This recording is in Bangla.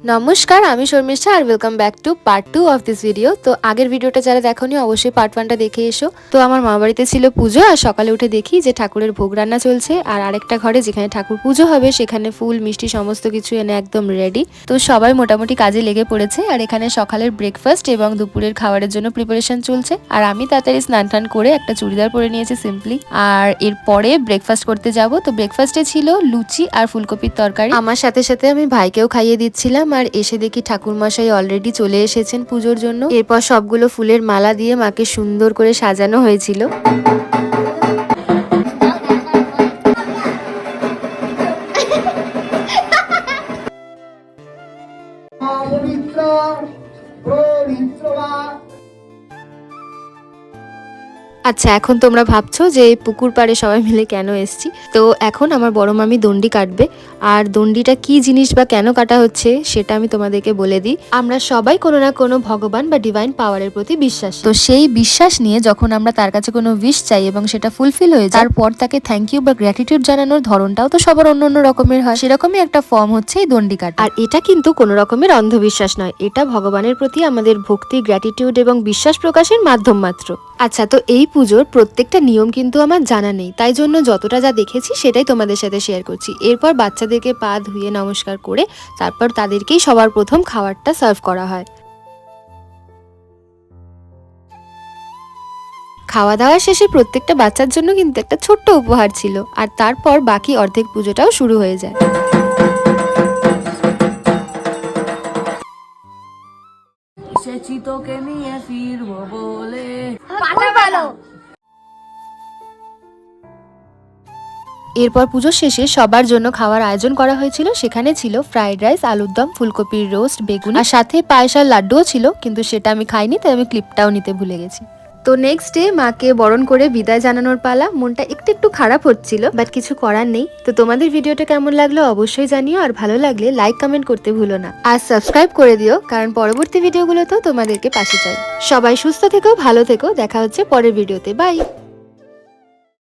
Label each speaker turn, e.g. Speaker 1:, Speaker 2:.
Speaker 1: নমস্কার, আমি শর্মিষ্ঠা আর welcome back to part 2 of this video. তো আগের ভিডিওটা যারা দেখোনি অবশ্যই পার্ট 1টা দেখে এসো। তো আমার মা বাড়িতে ছিল পুজো, আর সকালে উঠে দেখি যে ঠাকুরের ভোগ রান্না চলছে, আর আরেকটা ঘরে যেখানে ঠাকুর পুজো হবে সেখানে ফুল মিষ্টি সমস্ত কিছু এনে একদম রেডি। তো সবাই মোটামুটি কাজে লেগে পড়েছে, আর এখানে সকালের ব্রেকফাস্ট এবং দুপুরের খাবারের জন্য প্রিপারেশন চলছে। আর আমি তাড়াতাড়ি স্নান টান করে একটা চুড়িদার পরে নিয়েছি সিম্পলি, আর এরপরে ব্রেকফাস্ট করতে যাব। তো ব্রেকফাস্টে ছিল লুচি আর ফুলকপির তরকারি। আমার সাথে সাথে আমি ভাইকেও খাইয়ে দিচ্ছিলাম, আর এসে দেখি ঠাকুরমশাই অলরেডি চলে এসেছেন পুজোর জন্য। এরপর সবগুলো ফুলের মালা দিয়ে মাকে সুন্দর করে সাজানো হয়েছিল। আচ্ছা, এখন তোমরা ভাবছো যে এই পুকুর পাড়ে সবাই মিলে কেন এসছি। তো এখন আমার বড় মামি দণ্ডি কাটবে, আর দণ্ডিটা কি জিনিস বা কেন কাটা হচ্ছে সেটা আমি তোমাদেরকে বলে দিই। আমরা সবাই কোনো না কোনো ভগবান বা ডিভাইন পাওয়ারের প্রতি বিশ্বাস, তো সেই বিশ্বাস নিয়ে যখন আমরা তার কাছে কোনো উইশ চাই এবং সেটা ফুলফিল হয়ে যায়, তারপর তাকে থ্যাংক ইউ বা গ্র্যাটিটিউড জানানোর ধরনটাও তো সবার অন্য অন্য রকমের হয়। সেরকমই একটা ফর্ম হচ্ছে এই দণ্ডি কাটা। আর এটা কিন্তু কোনো রকমের অন্ধবিশ্বাস নয়, এটা ভগবানের প্রতি আমাদের ভক্তি, গ্র্যাটিটিউড এবং বিশ্বাস প্রকাশের মাধ্যম মাত্র। আচ্ছা, তো এই পুজোর প্রত্যেকটা নিয়ম কিন্তু আমার জানা নেই, তাই জন্য যতটা যা দেখেছি সেটাই তোমাদের সাথে শেয়ার করছি। এরপর বাচ্চাদেরকে পা ধুয়ে নমস্কার করে তারপর তাদেরকেই সবার প্রথম খাবারটা সার্ভ করা হয়। খাওয়া দাওয়া শেষে প্রত্যেকটা বাচ্চার জন্য কিন্তু একটা ছোট্ট উপহার ছিল, আর তারপর বাকি অর্ধেক পুজোটাও শুরু হয়ে যায়।
Speaker 2: তোকে নিয়ে ফিরবো বলে
Speaker 1: এরপর পুজোর শেষে সবার জন্য খাওয়ার আয়োজন করা হয়েছিল। সেখানে ছিল ফ্রাইড রাইস, আলুর দম, ফুলকপির রোস্ট, বেগুন, আর সাথে পায়েস আর লাড্ডুও ছিল, কিন্তু সেটা আমি খাইনি, তাই আমি ক্লিপটাও নিতে ভুলে গেছি। তো নেক্সট ডে মাকে বরণ করে বিদায় জানানোর পালা। মনটা একটু একটু খারাপ হচ্ছিল, বাট কিছু করার নেই। তো তোমাদের ভিডিওটা কেমন লাগলো অবশ্যই জানিও, আর ভালো লাগলে লাইক কমেন্ট করতে ভুলো না, আর সাবস্ক্রাইব করে দিও, কারণ পরবর্তী ভিডিওগুলোতেও তোমাদেরকে পাশে চাই। সবাই সুস্থ থেকো, ভালো থেকো, দেখা হচ্ছে পরের ভিডিওতে। বাই।